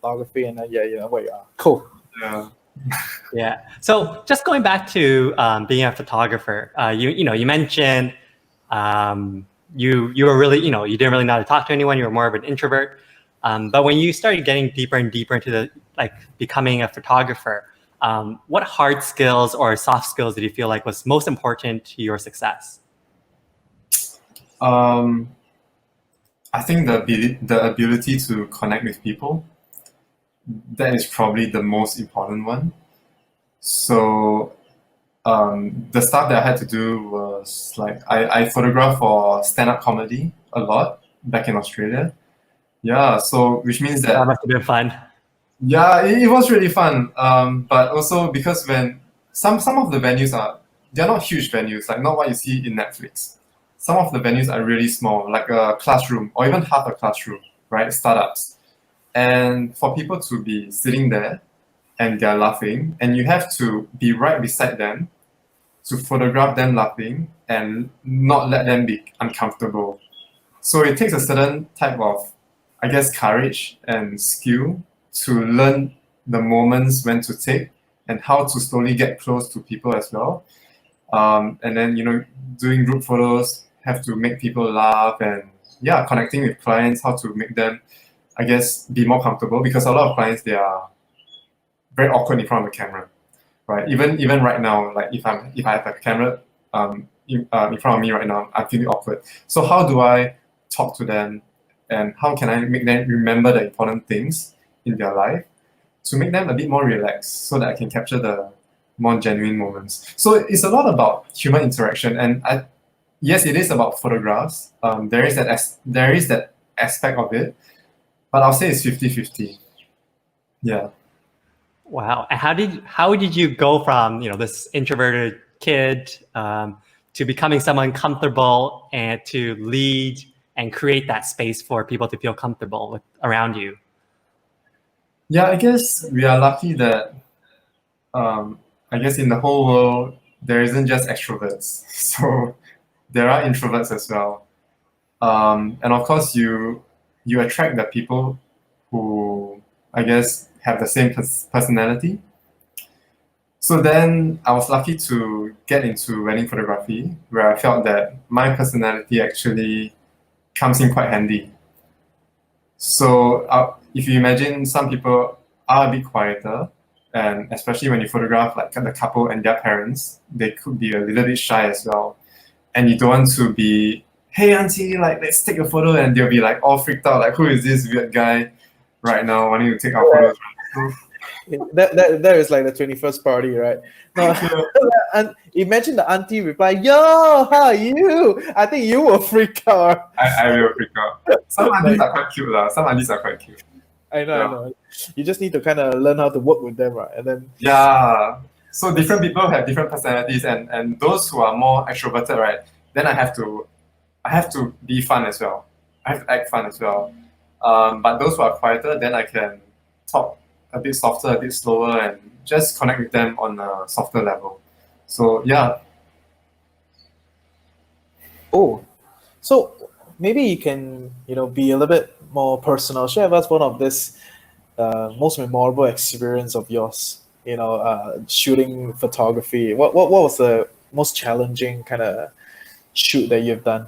photography, and then where you are. Cool. Yeah. Yeah. So just going back to being a photographer, you mentioned you were really, you didn't really know how to talk to anyone. You were more of an introvert. But when you started getting deeper and deeper into becoming a photographer, what hard skills or soft skills did you feel like was most important to your success? I think the ability to connect with people, that is probably the most important one. So the stuff that I had to do was like I photographed for stand-up comedy a lot back in Australia. Yeah, so which means That that must have been fun. yeah, it was really fun. But also because when some of the venues they're not huge venues, like not what you see in Netflix. Some of the venues are really small, like a classroom or even half a classroom, right? Startups. And for people to be sitting there and they're laughing, and you have to be right beside them to photograph them laughing and not let them be uncomfortable. So it takes a certain type of, I guess, courage and skill to learn the moments when to take and how to slowly get close to people as well. And then, doing group photos, have to make people laugh, and yeah, connecting with clients, how to make them, I guess, be more comfortable, because a lot of clients, they are very awkward in front of the camera, right? Even right now, like if I have a camera in front of me right now, I'm feeling awkward. So how do I talk to them, and how can I make them remember the important things in their life to make them a bit more relaxed, so that I can capture the more genuine moments? So it's a lot about human interaction, and yes, it is about photographs. There is that aspect of it, but I'll say it's 50-50. Yeah. Wow. And how did you go from this introverted kid to becoming someone comfortable and to lead and create that space for people to feel comfortable around you? Yeah, I guess we are lucky that I guess in the whole world there isn't just extroverts. So there are introverts as well. And of course you attract the people who, I guess, have the same personality. So then I was lucky to get into wedding photography, where I felt that my personality actually comes in quite handy. So if you imagine, some people are a bit quieter, and especially when you photograph like the couple and their parents, they could be a little bit shy as well. And you don't want to be, hey auntie, like let's take a photo, and they'll be like all freaked out, like who is this weird guy right now wanting to take our photos? That is like the 21st party, right? No, and imagine the auntie reply, "Yo, how are you?" I think you will freak out. I will freak out. Some aunties are quite cute, Some aunties are quite cute. I know. You just need to kind of learn how to work with them, right? And then so different people have different personalities, and those who are more extroverted, right? Then I have to be fun as well. I have to act fun as well. But those who are quieter, then I can talk a bit softer, a bit slower, and just connect with them on a softer level. So yeah. Oh, so maybe you can, be a little bit more personal. Share with us one of this most memorable experience of yours. Shooting photography. What was the most challenging kind of shoot that you've done?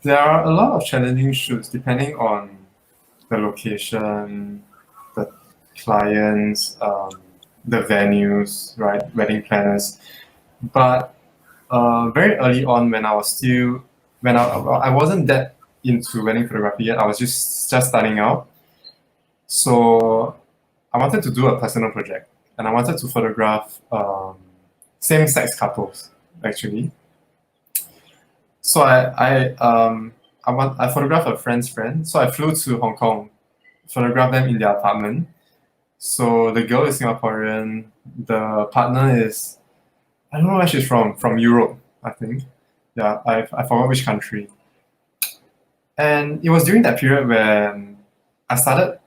There are a lot of challenging shoots depending on the location, the clients, the venues, right? Wedding planners. But very early on, when I wasn't that into wedding photography yet, I was just starting out. So I wanted to do a personal project, and I wanted to photograph same-sex couples, actually. So I photographed a friend's friend. So I flew to Hong Kong, photographed them in their apartment. So the girl is Singaporean, the partner is, I don't know where she's from Europe, I think. Yeah, I forgot which country. And it was during that period when I started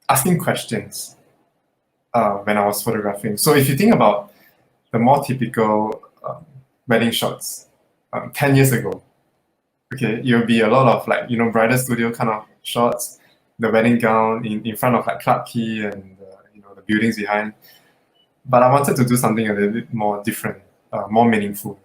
asking questions when I was photographing. So if you think about the more typical wedding shots 10 years ago, Okay, it will be a lot of like, bridal studio kind of shots, the wedding gown in front of like Clarke Quay and the buildings behind. But I wanted to do something a little bit more different, more meaningful.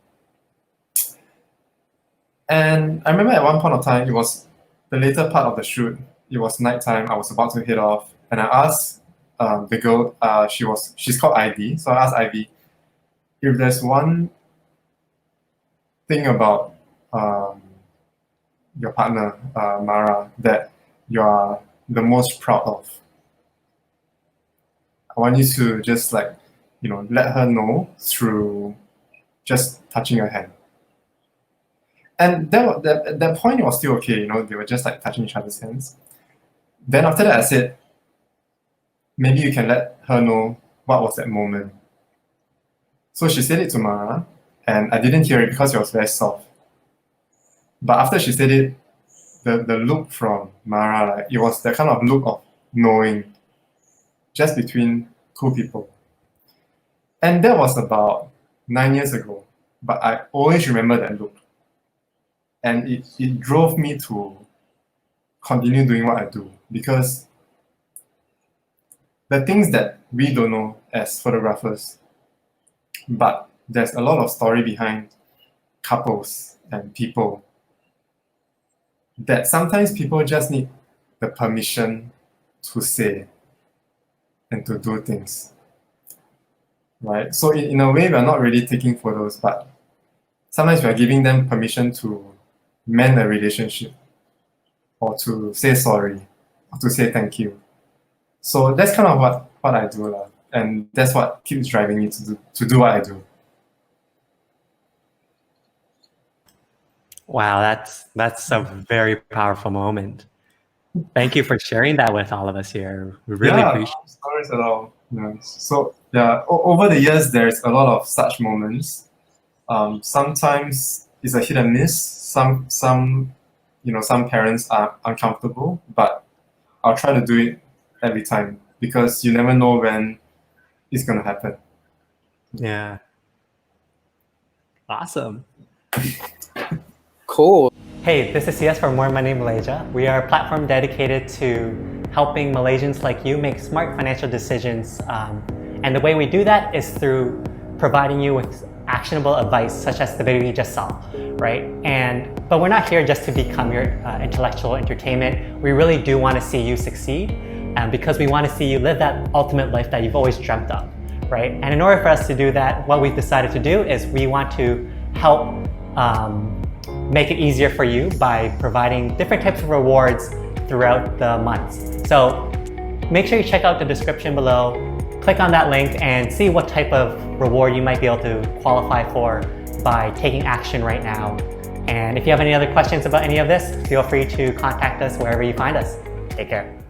And I remember at one point of time, it was the later part of the shoot. It was nighttime. I was about to head off, and I asked the girl. She's called Ivy. So I asked Ivy if there's one thing about your partner, Mara, that you are the most proud of. I want you to just let her know through just touching her hand. And at that point, it was still okay. They were just like touching each other's hands. Then after that, I said, maybe you can let her know what was that moment. So she said it to Mara, and I didn't hear it because it was very soft. But after she said it, the look from Mara, like, it was that kind of look of knowing, just between two people. And that was about 9 years ago. But I always remember that look. And it drove me to continue doing what I do, because the things that we don't know as photographers, but there's a lot of story behind couples and people, that sometimes people just need the permission to say and to do things, right? So in a way, we're not really taking photos, but sometimes we're giving them permission to mend a relationship, or to say sorry, or to say thank you. So that's kind of what I do, and that's what keeps driving me to do what I do. Wow, that's a very powerful moment. Thank you for sharing that with all of us here. We really appreciate it. No stories at all. So over the years, there's a lot of such moments. Sometimes it's a hit and miss. Some parents are uncomfortable, but I'll try to do it every time, because you never know when it's gonna happen. Yeah. Awesome. Cool. Hey, this is CS from More Money Malaysia. We are a platform dedicated to helping Malaysians like you make smart financial decisions. And the way we do that is through providing you with actionable advice, such as the video you just saw, right? But we're not here just to become your intellectual entertainment. We really do want to see you succeed, because we want to see you live that ultimate life that you've always dreamt of, right? And in order for us to do that, what we've decided to do is we want to help make it easier for you by providing different types of rewards throughout the months. So make sure you check out the description below, click on that link and see what type of reward you might be able to qualify for by taking action right now. And if you have any other questions about any of this, feel free to contact us wherever you find us. Take care.